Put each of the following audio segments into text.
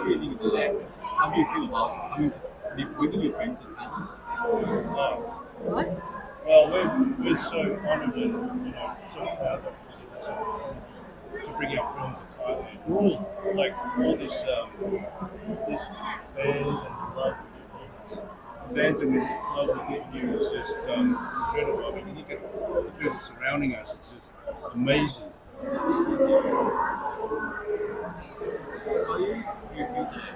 do you think of the language? How do you feel about bringing your friends to Thailand? What? Well, we're so honoured and so proud that to bring our film to Thailand. Like all this fans and love, fans and love we get here is just incredible. I mean, you get the people surrounding us; it's just amazing. How do you feel today?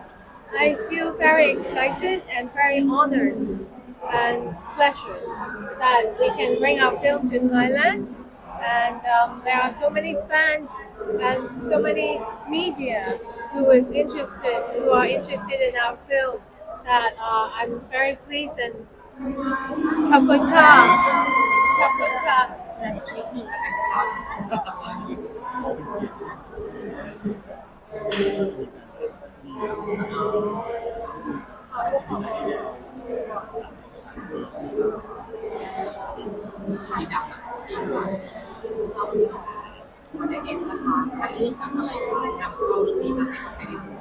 I feel very excited and very honored and pleasured that we can bring our film to Thailand. And there are so many fans and so many media who are interested in our film that I'm very pleased and ขอบคุณค่ะขอบคุณค่ะ That's me. สีดำเราวันนี้เด็กนะคะคัดเลือกจากอะไรคะนำเข้าเรื่องนี้มาให้ใครได้ดู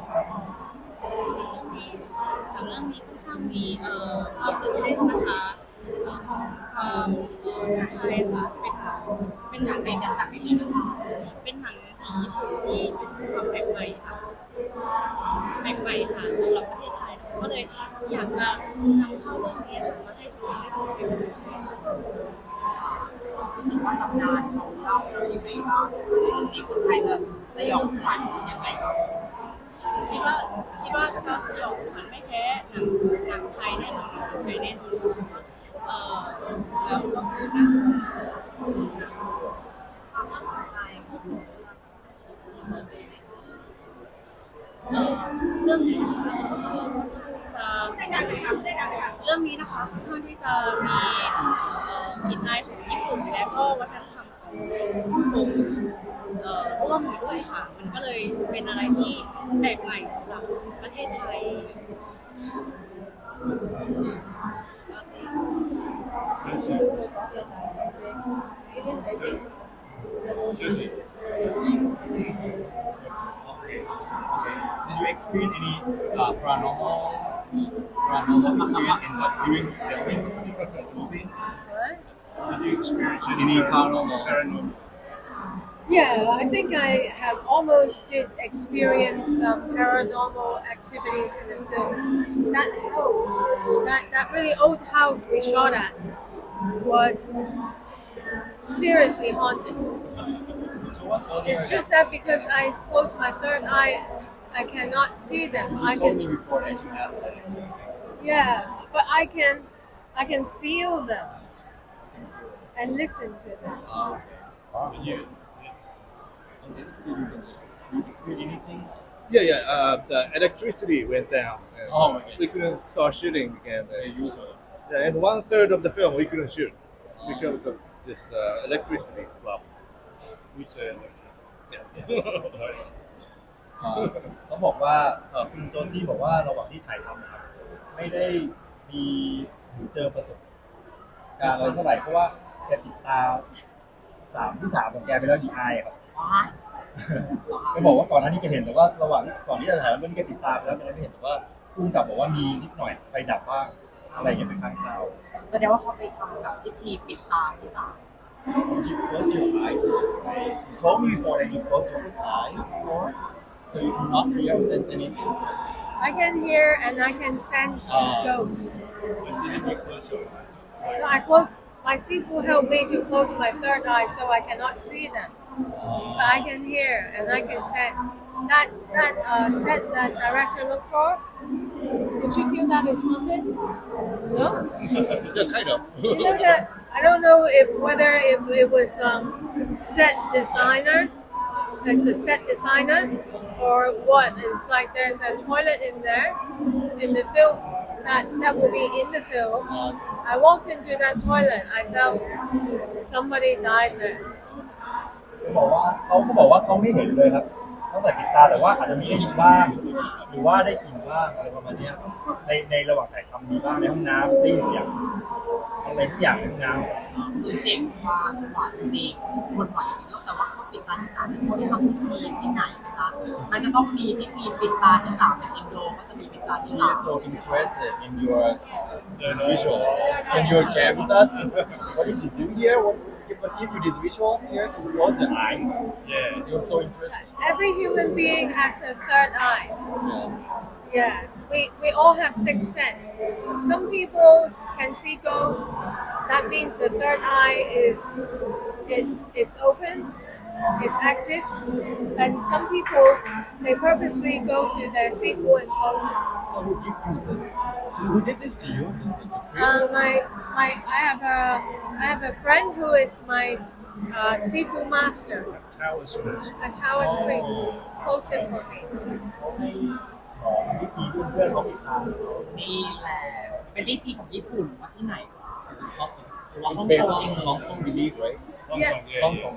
เรื่องนี้ค่อนข้างมีความตื่นเต้นนะคะความท้าทายค่ะเป็นหนังในแบบแบบนี้นะคะเป็นหนังผีที่เป็นความแปลกใหม่ค่ะแปลกใหม่ค่ะสำหรับประเทศไทยก็เลยอยากจะนำเข้าเรื่องนี้มาให้ทุกคนได้ดูเป็นรู้สึกว่าตำนานเขาเล่าเรายังไงบ้างนี่คนไทยจะสยองขวัญยังไงบ้างคิดว่าก็สยองขวัญไม่แพ้หนังไทยแน่นอนหนังไทยแน่นอนแล้วก็คือเรื่องนี้นะคะเรื่องนี้นะคะค่อนข้างที่จะมีกลิ่นอายของญี่ปุ่นและก็วัฒนธรรมของฮ่องกงร่วมอยู่ด้วยค่ะมันก็เลยเป็นอะไรที่แปลกใหม่สำหรับประเทศไทยDid you experience any paranormal experience during filming this movie? What? Did you experience Any paranormal? Yeah, I think I have almost did experience some paranormal activities in the film. That house, that really old house we shot at was seriously haunted. It's just that because I close my third eye, I cannot see them. You told me before that you have that. Yeah, but I can feel them and listen to them. you Did you experience anything? Yeah. The electricity went down. And Oh my God. we couldn't start shooting again. Yeah, and 1/3 of the film we couldn't shoot because of this electricity problem. we say electric. ต้องบอกว่าคุณโจซี่บอกว่าระหว่างที่ถ่ายทำนะครับไม่ได้มีเจอประสบการณ์อะไรเท่าไหร่เพราะว่าแกติดตาที่3ของแกไปแล้วดีไอครับก็บอกว่าก่อนหน้านี้แกเห็นแต่ว่าระหว่างก่อนที่จะถ่ายเรื่องนี้แกติดตาไปแล้วแกไม่เห็นแต่ว่าพุ่งกลับบอกว่ามีนิดหน่อยไฟดับบ้างอะไรอย่างเงี้ยเป็นข้างคราวแสดงว่าเขาไปทำกับพิธีปิดตาที่ศาล You close your eyes. You told me before that you close your eye before, so you cannot hear or sense anything. I can hear and I can sense ghosts. But didn't you close your eyes? No, I close. My sifu helped me to close my third eye so I cannot see them. But I can hear and I can sense. That set that director looked for. Did you feel that it's haunted? No. Yeah, kind of. You know that I don't know whether it was set designer, as a set designer, or what. It's like there's a toilet in there in the film that will be in the film. I walked into that toilet. I felt somebody died there. เขาบอกว่าเขาไม่เห็นเลยครับตั้งแต่ปิดตาแต่ว่าอาจจะมีได้ยินบ้างหรือว่าได้กลิ่นบ้างอะไรประมาณนี้ในระหว่างถ่ายทำมีบ้างในห้องน้ำได้ยินเสียงอะไรทุกอย่างในห้องน้ำ คือเสียงความหวานดีคนหวานแล้วแต่ว่าเขา ปิดตาที่สามเป็นคนที่ทำพิธีที่ไหนนะคะมันจะต้องมีพิธีปิดตาที่สามในอินโดก็จะมีปิดตาที่ She สาม is so interested in your visual. Can you share with us what did you do here? What give you this visual here to close the eye? Yeah. You're so interested. Every human being has a third eye. Yeah. Yeah, we all have sixth sense. Some people can see ghosts. That means the third eye is open, it's active, and some people they purposely go to their sifu and close it. So who give you this? Who did this to you? I have a friend who is my sifu master, Taoist master. a Taoist priest. Close it for me. วิธีเพื่อนๆเขาปิดตา นี่แหละเป็นพิธีของญี่ปุ่นว่าที่ไหน It's based on Hong Kong belief, right? Hong Yeah. Kong, yeah, Hong yeah. Kong.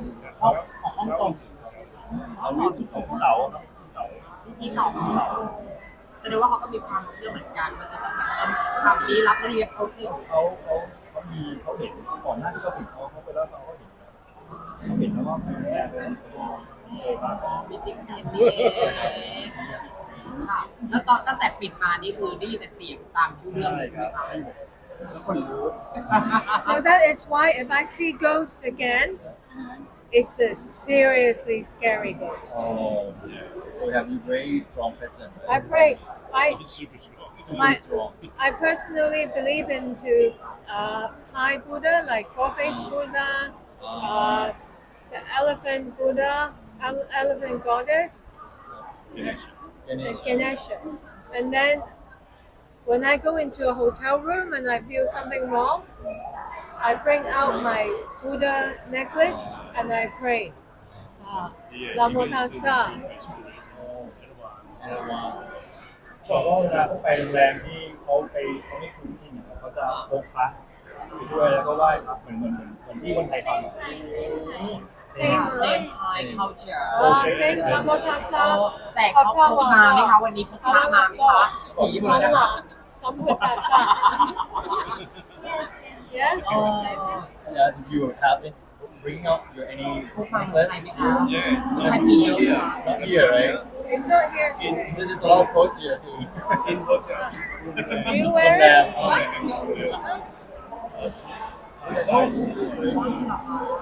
ของฮ่องกง เอาวิธีของเราเนาะเรา พิธีต่อของเราแสดงว่าเขาก็มีความเชื่อเหมือนกันมันจะต้องแบบทำลี้ลับเรียกเขาเชื่อของเขา เขาเห็นก่อนหน้าที่เขาผิดเขาไปแล้วเขาเห็นแล้วว่ามันแย่เลยเจอมา มีสิ่งเสียงนี่เองค่ะแล้วตอนตั้งแต่ปิดมานี่คือได้ยินแต่เสียงตามชื่อเรื่องเลยใช่ไหมคะ แล้วคนรู้ So that is why if I see ghosts again, it's a seriously scary ghost. Oh, so you have a very strong person. I pray. It's super strong. Super strong. I personally believe into Thai Buddha, like four-faced Buddha, the elephant Buddha, elephant goddess, and Ganesha. And then when I go into a hotel room and I feel something wrong, I bring out my Buddha necklace and I pray. Namo Tassa. บอกว่าเวลาเขาไปโรงแรมที่เขาไม่คุ้นชินเขาจะพกพระไปด้วยแล้วก็ไหว้พระเหมือนที่คนไทยทำ Same, เซมไทย culture same Namo Tassa. แต่เขาพกมาไหมคะวันนี้พกมาไหมคะผีมานะคะ Sambuca Tassa. Yeah? So as if you have it, bring out your any พกมาเมือง necklace. ไทยไหมคะ Yeah. ไทยผีเยอะ Yeah. Not here, right? It's not here today. So there's a lot of quotes here too. In hotel. Do you wear it? What?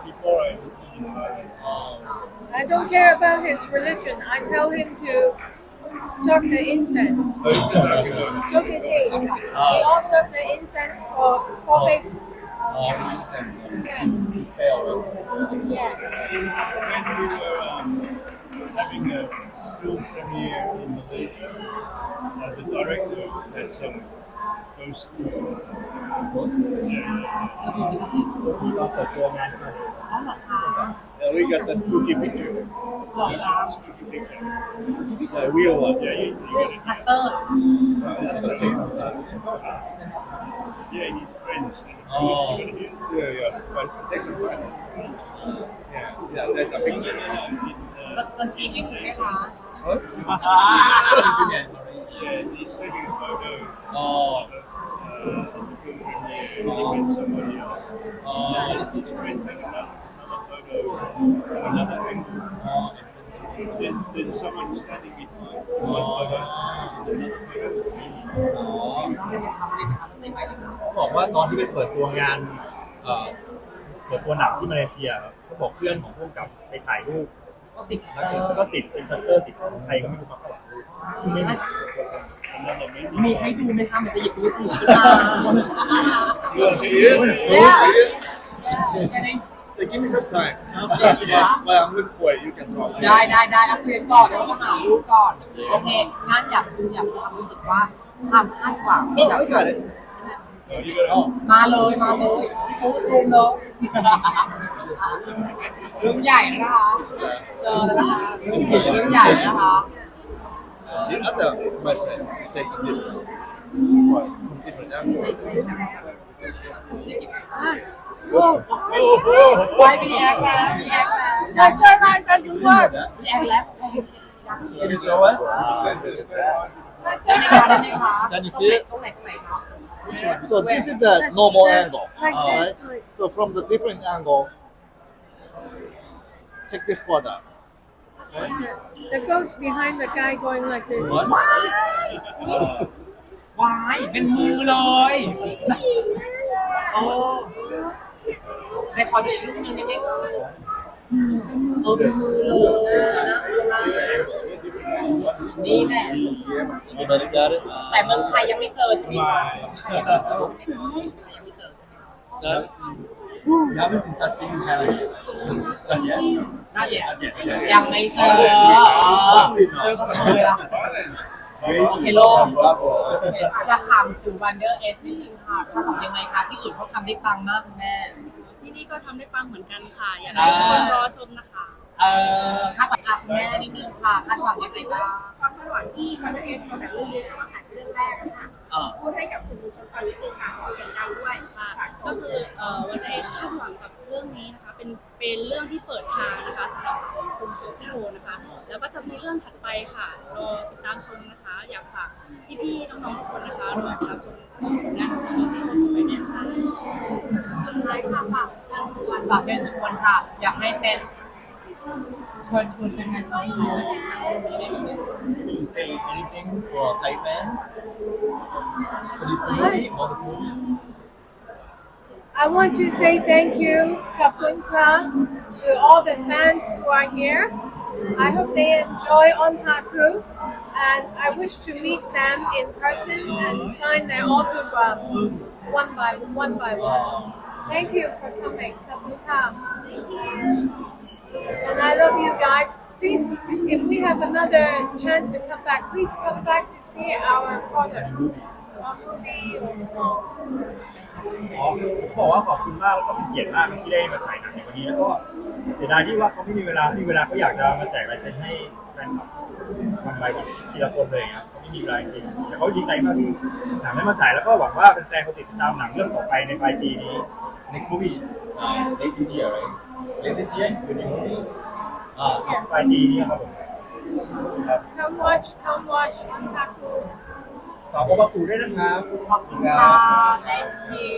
Before I moved in Thailand. I don't care about his religion. I tell him to serve the incense. So did he. We all serve the incense for four-face. Spell, Yeah. When we were having a film premiere in Malaysia, the director had some ghost incident. Ghost? Yeah, yeah, มีก็เปิดตัวงานขึ้นมา อ๋อเหรอคะ And we got the spooky picture. หรอคะ spooky picture. The real one. Yeah, you รูป get it. คัตเตอร์ It's gonna take some time. Yeah, and his friends. Oh. Yeah. But it's gonna take some time. Yeah, that's a picture. จะชี้ให้ดูไหมคะ Huh? Yeah, he's taking a photo Oh. of the film premiere with somebody else. And his friend took another photo from another angle. Then someone standing behind one photo, another photo. เราได้ไหมคะวันนี้ไหมคะเราได้ไปเลยค่ะ เขาบอกว่าตอนที่ไปเปิดตัวงานเปิดตัวหนังที่มาเลเซียเขาบอกเพื่อนของผู้กำกับไปถ่ายรูป ก็ติดชัต แล้ว เตอร์ ก็ติดเป็นชัตเตอร์ติดของใครก็ไม่รู้มาข้างหลังซึ่งไม่มี มีให้ดูไหมคะมันจะหยิบมือถือขึ้นมา You wanna see it? You wanna see it? จะได้ Hey, give me some time. While I'm looking for it, you can talk. ได้แล้วคุยกันก่อนเดี๋ยวเราจะหารูปก่อน โอเค งั้นอยากดูความรู้สึกว่าความคาดหวัง Oh, I got it. No, you got it. มาเลยโอ้รูมเลยรูมใหญ่นะคะเจอแล้วนะคะรูมใหญ่นะคะ The other person is taking this one from different angle. Whoa. ไว้มีแอคแล้วมีแอคแล้ว My third eye doesn't work. มีแอคแล้ว Can you show us? My ได้ third ไหมคะได้ไหมคะ Can you see it? ตรงไหนคะ So this is a normal angle, like right? this. Like, So from the different angle, check this part out. The ghost behind the guy going like this. วายเป็นมือเลยโอ้แต่ขอดูอีกรูปนึงได้ไหมเป็นมือเลยนะนี่แหละ Anybody got it? แต่เมืองไทยยังไม่เจอใช่ไหมคะยังไม่เจอใช่ไหมคะ You haven't seen such thing in Thailand yet. Not yet. น่าเดี๋ยว Not yet. ยังไม่เจอโอเคโลกจะถามถึงวันเดอร์เอสนิดนึงค่ะเขาบอกยังไงคะที่อื่นเขาทำได้ปังมากคุณแม่ ที่นี่ก็ทำได้ปังเหมือนกันค่ะ อยากให้ทุกคนรอชมนะคะ คาดหวังกับคุณแม่นิดนึงค่ะคาดหวังยังไงบ้าง ความคาดหวังที่คอนเดอร์เอสมาแบบเรื่องนี้เขาฉายเป็นเรื่องแรกนะคะพูดให้กับสื่อมวลชนฟังนิดนึงค่ะขอเสียงดังด้วย ค่ะก็คือวันเองคาดหวังกับเรื่องนี้นะคะเป็นเรื่องที่เปิดทางนะคะสำหรับคุณโจซี่โฮนะคะแล้วก็จะมีเรื่องถัดไปค่ะรอติดตามชมนะคะ อยากฝากพี่ๆน้องๆทุกคนนะคะรอติดตามชมผลงานของโจซี่โฮต่อไปด้วยค่ะ สุดท้ายค่ะฝากเชิญชวน ฝากเชิญชวนค่ะ อยากให้เป็นเชิญชวนเป็นแฟนชาวไทย Can you say anything for Thai fan for this movie or this movie? I want to say thank you, Kapunka, to all the fans who are here. I hope they enjoy Onpaku, and I wish to meet them in person and sign their autographs one by one. Thank you for coming, Kapunka. And I love you guys. Please, if we have another chance to come back, please come back to see our product, our movie or song. บอกว่าขอบคุณมากแล้วก็เป็นเกียรติมากที่ได้มาฉายหนังในวันนี้แล้วก็เสียดายที่ว่าเขาไม่มีเวลาเขาอยากจะมาแจกลายเซ็นให้แฟนคลับวันไปวันทีละคนเลยครับเขาไม่มีเวลาจริงแต่เขาดีใจมากที่หนังได้มาฉายแล้วก็หวังว่าแฟนๆเขาติดตามหนังเรื่องต่อไปในปลายปีนี้ Next movie, late this year, right? Late this year, the new movie. ปลายปีนี้ครับผมครับ Come watch Onpaku. ฝากโอปาปูด้วยนะครับ ขอบคุณค่ะ thank you